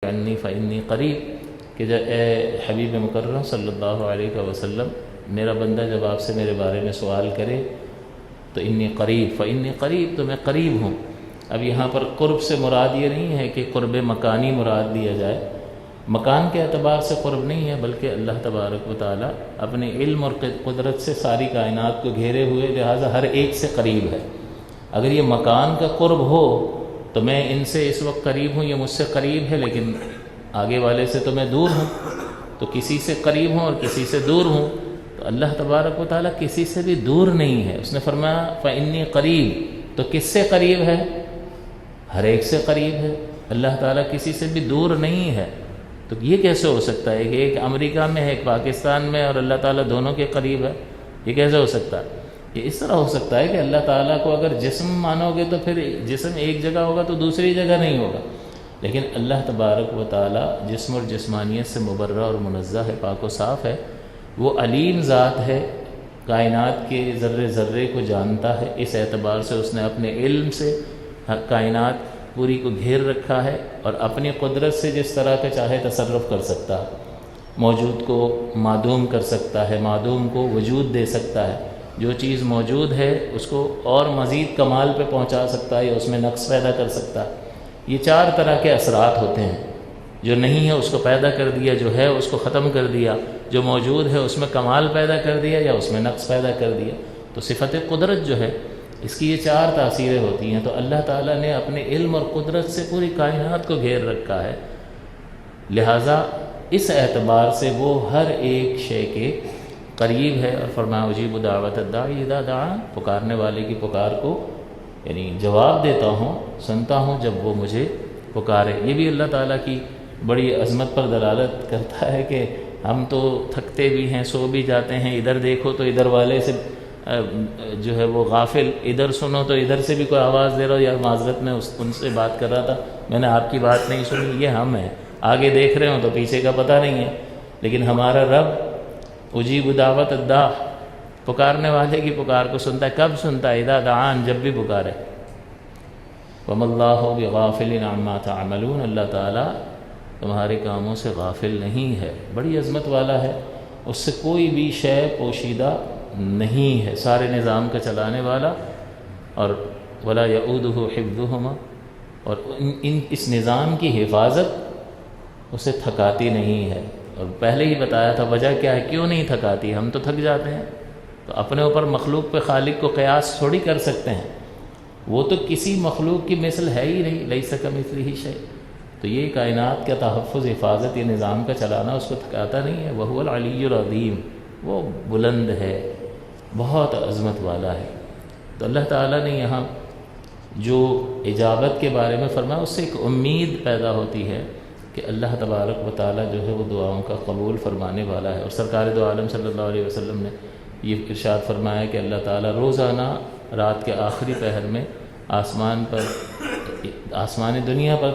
عنی فإنی قریب، کہ اے حبیب مکرم صلی اللہ علیہ وسلم، میرا بندہ جب آپ سے میرے بارے میں سوال کرے تو انی قریب، فإنی قریب، تو میں قریب ہوں۔ اب یہاں پر قرب سے مراد یہ نہیں ہے کہ قرب مکانی مراد لیا جائے، مکان کے اعتبار سے قرب نہیں ہے، بلکہ اللہ تبارک و تعالیٰ اپنے علم اور قدرت سے ساری کائنات کو گھیرے ہوئے، لہٰذا ہر ایک سے قریب ہے۔ اگر یہ مکان کا قرب ہو تو میں ان سے اس وقت قریب ہوں، یہ مجھ سے قریب ہے، لیکن آگے والے سے تو میں دور ہوں، تو کسی سے قریب ہوں اور کسی سے دور ہوں، تو اللہ تبارک و تعالیٰ کسی سے بھی دور نہیں ہے۔ اس نے فرمایا فإنی قریب، تو کس سے قریب ہے؟ ہر ایک سے قریب ہے، اللہ تعالیٰ کسی سے بھی دور نہیں ہے۔ تو یہ کیسے ہو سکتا ہے کہ ایک امریکہ میں ہے، ایک پاکستان میں، اور اللہ تعالیٰ دونوں کے قریب ہے؟ یہ کیسے ہو سکتا ہے؟ یہ اس طرح ہو سکتا ہے کہ اللہ تعالیٰ کو اگر جسم مانو گے تو پھر جسم ایک جگہ ہوگا تو دوسری جگہ نہیں ہوگا، لیکن اللہ تبارک و تعالیٰ جسم اور جسمانیت سے مبرہ اور منزہ ہے، پاک و صاف ہے، وہ علیم ذات ہے، کائنات کے ذرے ذرے کو جانتا ہے، اس اعتبار سے اس نے اپنے علم سے کائنات پوری کو گھیر رکھا ہے، اور اپنی قدرت سے جس طرح کا چاہے تصرف کر سکتا ہے، موجود کو معدوم کر سکتا ہے، معدوم کو وجود دے سکتا ہے، جو چیز موجود ہے اس کو اور مزید کمال پہ پہنچا سکتا ہے یا اس میں نقص پیدا کر سکتا ہے۔ یہ چار طرح کے اثرات ہوتے ہیں، جو نہیں ہے اس کو پیدا کر دیا، جو ہے اس کو ختم کر دیا، جو موجود ہے اس میں کمال پیدا کر دیا یا اس میں نقص پیدا کر دیا۔ تو صفت قدرت جو ہے اس کی یہ چار تاثیریں ہوتی ہیں، تو اللہ تعالیٰ نے اپنے علم اور قدرت سے پوری کائنات کو گھیر رکھا ہے، لہٰذا اس اعتبار سے وہ ہر ایک شے کے قریب ہے، اور فرمایا اجیب دعوت الداعی اذا دعان، پکارنے والے کی پکار کو یعنی جواب دیتا ہوں، سنتا ہوں جب وہ مجھے پکارے۔ یہ بھی اللہ تعالیٰ کی بڑی عظمت پر دلالت کرتا ہے کہ ہم تو تھکتے بھی ہیں، سو بھی جاتے ہیں، ادھر دیکھو تو ادھر والے سے جو ہے وہ غافل، ادھر سنو تو ادھر سے بھی کوئی آواز دے رہا ہو، یا معذرت میں ان سے بات کر رہا تھا، میں نے آپ کی بات نہیں سنی، یہ ہم ہیں، آگے دیکھ رہے ہوں تو پیچھے کا پتہ نہیں ہے، لیکن ہمارا رب اجیب دعوت الداع، پکارنے والے کی پکار کو سنتا ہے۔ کب سنتا ہے؟ اذا دعان، جب بھی پکارے۔ وما اللہ بغافل عما تعملون، اللہ تعالیٰ تمہارے کاموں سے غافل نہیں ہے، بڑی عظمت والا ہے، اس سے کوئی بھی شے پوشیدہ نہیں ہے، سارے نظام کا چلانے والا، اور ولا یعودہ حفظہما، اور اس نظام کی حفاظت اسے تھکاتی نہیں ہے۔ اور پہلے ہی بتایا تھا وجہ کیا ہے، کیوں نہیں تھکاتی، ہم تو تھک جاتے ہیں، تو اپنے اوپر مخلوق پہ خالق کو قیاس تھوڑی کر سکتے ہیں، وہ تو کسی مخلوق کی مثل ہے ہی نہیں، لیس کمثلہ شیء۔ تو یہ کائنات کا تحفظ، حفاظت، یہ نظام کا چلانا اس کو تھکاتا نہیں ہے۔ وہو العلی العظیم، وہ بلند ہے، بہت عظمت والا ہے۔ تو اللہ تعالیٰ نے یہاں جو اجابت کے بارے میں فرمایا، اس سے ایک امید پیدا ہوتی ہے کہ اللہ تبارک و تعالیٰ جو ہے وہ دعاؤں کا قبول فرمانے والا ہے۔ اور سرکار دو عالم صلی اللہ علیہ وسلم نے یہ ارشاد فرمایا کہ اللہ تعالیٰ روزانہ رات کے آخری پہر میں آسمان دنیا پر